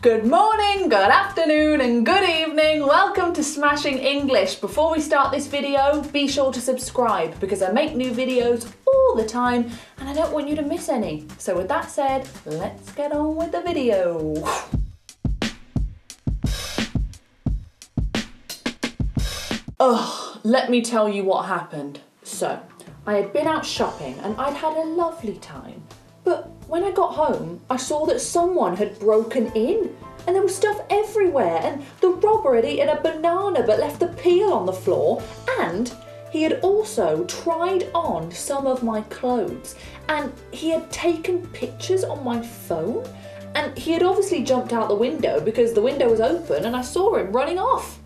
Good morning, good afternoon and good evening. Welcome to Smashing English. Before we start this video, be sure to subscribe because I make new videos all the time and I don't want you to miss any. So with that said, let's get on with the video. Let me tell you what happened. So, I had been out shopping and I'd had a lovely time. But when I got home, I saw that someone had broken in and there was stuff everywhere, and the robber had eaten a banana but left the peel on the floor, and he had also tried on some of my clothes and he had taken pictures on my phone, and he had obviously jumped out the window because the window was open and I saw him running off.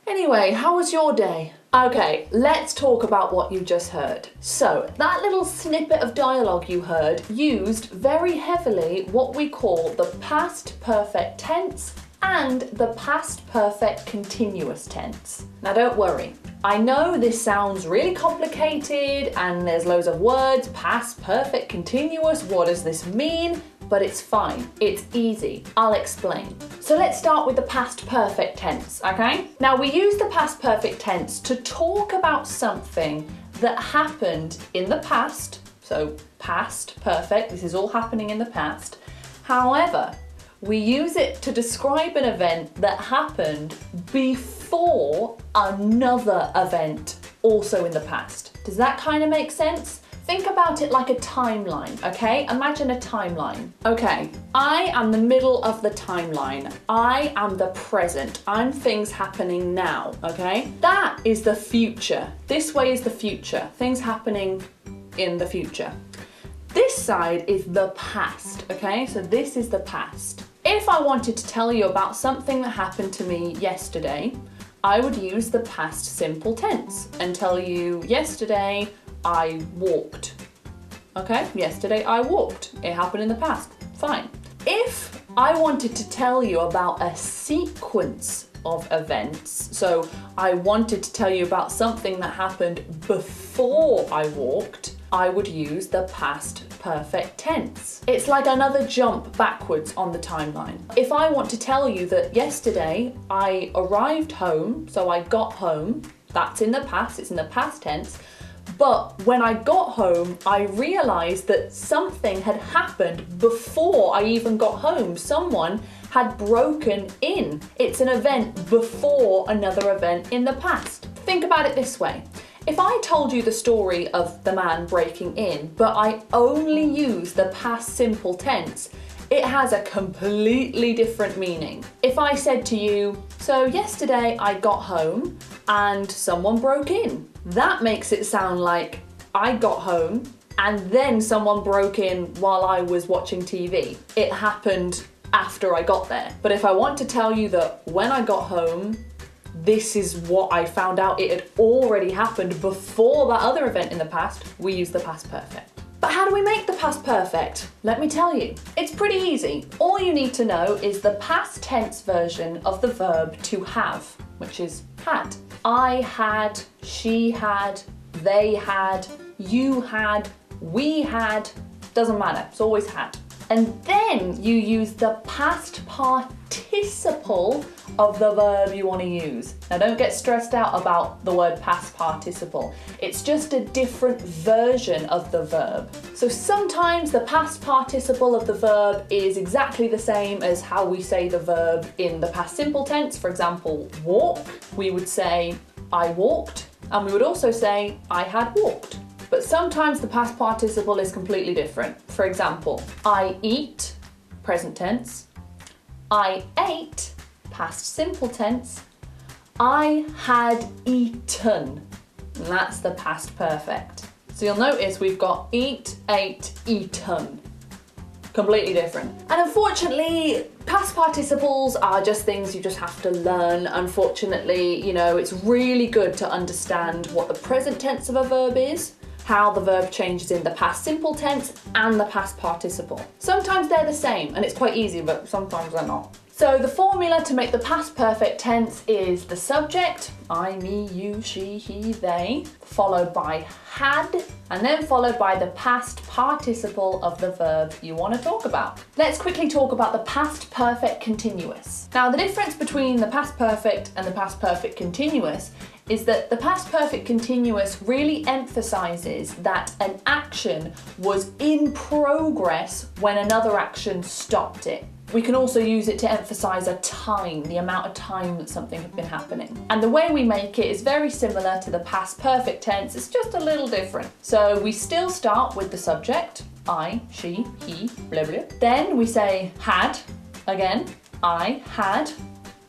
Anyway, how was your day? Okay, let's talk about what you just heard. So, that little snippet of dialogue you heard used very heavily what we call the past perfect tense and the past perfect continuous tense. Now don't worry, I know this sounds really complicated and there's loads of words, past perfect continuous, what does this mean? But it's fine, it's easy, I'll explain. So let's start with the past perfect tense, okay? Now we use the past perfect tense to talk about something that happened in the past, so past perfect, this is all happening in the past. However, we use it to describe an event that happened before another event also in the past. Does that kind of make sense? Think about it like a timeline, okay? Imagine a timeline. Okay, I am the middle of the timeline. I am the present. I'm things happening now, okay? That is the future. This way is the future. Things happening in the future. This side is the past, okay? So this is the past. If I wanted to tell you about something that happened to me yesterday, I would use the past simple tense and tell you yesterday I walked. Okay, yesterday I walked. It happened in the past. Fine. If I wanted to tell you about a sequence of events, so I wanted to tell you about something that happened before I walked, I would use the past perfect tense. It's like another jump backwards on the timeline. If I want to tell you that yesterday I arrived home, so I got home, that's in the past, it's in the past tense. But when I got home, I realised that something had happened before I even got home. Someone had broken in. It's an event before another event in the past. Think about it this way. If I told you the story of the man breaking in, but I only use the past simple tense, it has a completely different meaning. If I said to you, so yesterday I got home and someone broke in, that makes it sound like I got home and then someone broke in while I was watching TV. It happened after I got there. But if I want to tell you that when I got home, this is what I found out, it had already happened before that other event in the past, we use the past perfect. But how do we make the past perfect? Let me tell you. It's pretty easy. All you need to know is the past tense version of the verb to have, which is had. I had, she had, they had, you had, we had, doesn't matter, it's always had. And then you use the past participle of the verb you want to use. Now don't get stressed out about the word past participle. It's just a different version of the verb. So sometimes the past participle of the verb is exactly the same as how we say the verb in the past simple tense. For example, walk, we would say I walked, and we would also say I had walked. But sometimes the past participle is completely different. For example, I eat, present tense. I ate, past simple tense. I had eaten, and that's the past perfect. So you'll notice we've got eat, ate, eaten. Completely different. And unfortunately, past participles are just things you just have to learn. Unfortunately, it's really good to understand what the present tense of a verb is, how the verb changes in the past simple tense and the past participle. Sometimes they're the same and it's quite easy, but sometimes they're not. So the formula to make the past perfect tense is the subject, I, me, you, she, he, they, followed by had, and then followed by the past participle of the verb you want to talk about. Let's quickly talk about the past perfect continuous. Now, the difference between the past perfect and the past perfect continuous is that the past perfect continuous really emphasizes that an action was in progress when another action stopped it. We can also use it to emphasize a time, the amount of time that something had been happening. And the way we make it is very similar to the past perfect tense, it's just a little different. So we still start with the subject, I, she, he, blah, blah. Then we say had, again, I had,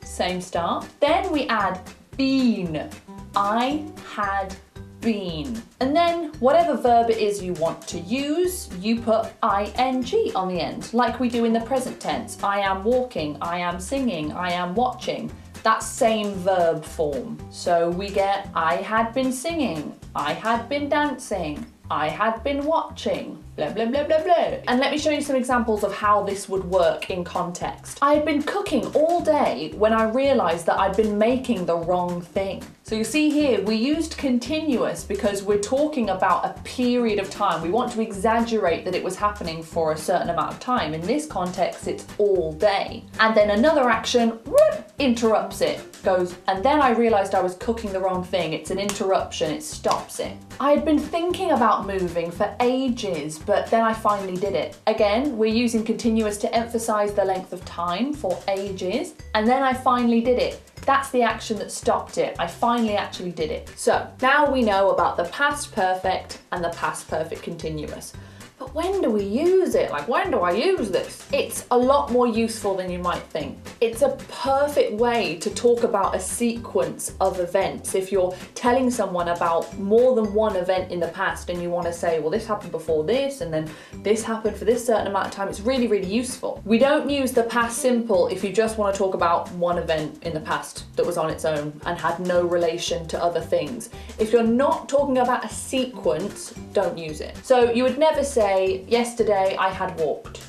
same start. Then we add been, I had been. And then whatever verb it is you want to use, you put ing on the end, like we do in the present tense. I am walking, I am singing, I am watching. That same verb form. So we get I had been singing, I had been dancing, I had been watching, blah, blah, blah, blah, blah. And let me show you some examples of how this would work in context. I had been cooking all day when I realized that I'd been making the wrong thing. So you see here, we used continuous because we're talking about a period of time. We want to exaggerate that it was happening for a certain amount of time. In this context, it's all day. And then another action, whoop, interrupts it. Goes, and then I realized I was cooking the wrong thing. It's an interruption, it stops it. I had been thinking about moving for ages, but then I finally did it. Again, we're using continuous to emphasize the length of time for ages, and then I finally did it. That's the action that stopped it. I finally actually did it. So now we know about the past perfect and the past perfect continuous. But when do we use it? Like, when do I use this? It's a lot more useful than you might think. It's a perfect way to talk about a sequence of events. If you're telling someone about more than one event in the past and you want to say, well, this happened before this, and then this happened for this certain amount of time, it's really, really useful. We don't use the past simple if you just want to talk about one event in the past that was on its own and had no relation to other things. If you're not talking about a sequence, don't use it. So you would never say, yesterday I had walked.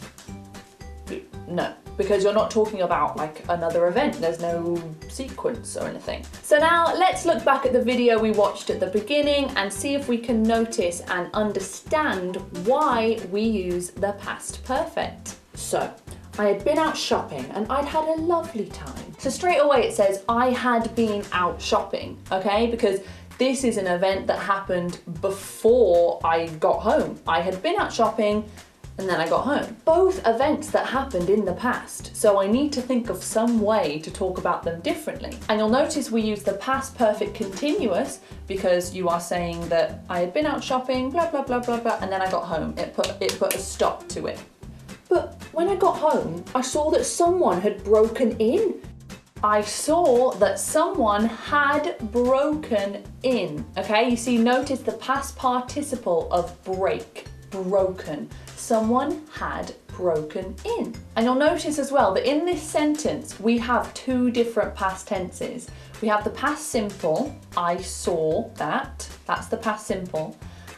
No, because you're not talking about like another event. There's no sequence or anything. So now let's look back at the video we watched at the beginning and see if we can notice and understand why we use the past perfect. So I had been out shopping and I'd had a lovely time. So straight away it says I had been out shopping, okay? Because this is an event that happened before I got home. I had been out shopping and then I got home. Both events that happened in the past, so I need to think of some way to talk about them differently. And you'll notice we use the past perfect continuous because you are saying that I had been out shopping, blah, blah, blah, blah, blah, and then I got home. It put a stop to it. But when I got home, I saw that someone had broken in. I saw that someone had broken in, okay? You see, notice the past participle of break, broken. Someone had broken in. And you'll notice as well that in this sentence, we have two different past tenses. We have the past simple, I saw that, that's the past simple.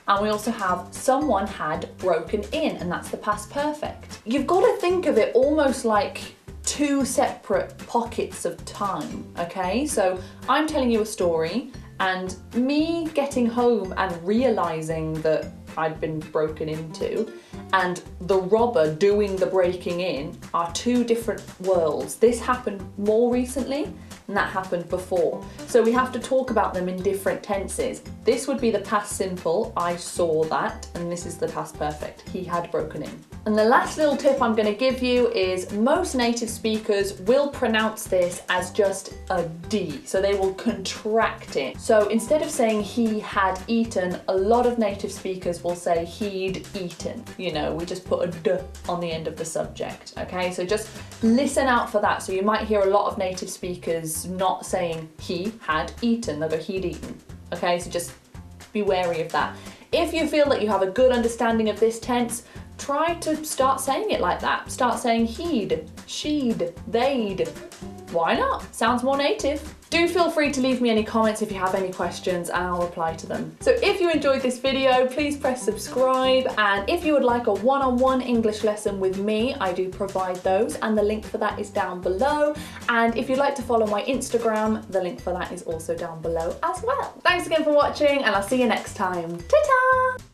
And we also have someone had broken in, and that's the past perfect. You've got to think of it almost like two separate pockets of time, okay? So I'm telling you a story and me getting home and realizing that I'd been broken into and the robber doing the breaking in are two different worlds. This happened more recently and that happened before. So we have to talk about them in different tenses. This would be the past simple, I saw that, and this is the past perfect, he had broken in. And the last little tip I'm going to give you is most native speakers will pronounce this as just a D, so they will contract it. So instead of saying he had eaten, a lot of native speakers will say he'd eaten. You know, we just put a D on the end of the subject, okay? So just listen out for that. So you might hear a lot of native speakers not saying he had eaten, they'll go he'd eaten, okay? So just be wary of that. If you feel that you have a good understanding of this tense, try to start saying it like that. Start saying he'd, she'd, they'd. Why not? Sounds more native. Do feel free to leave me any comments if you have any questions and I'll reply to them. So if you enjoyed this video, please press subscribe, and if you would like a one-on-one English lesson with me, I do provide those, and the link for that is down below. And if you'd like to follow my Instagram, the link for that is also down below as well. Thanks again for watching, and I'll see you next time. Ta-ta!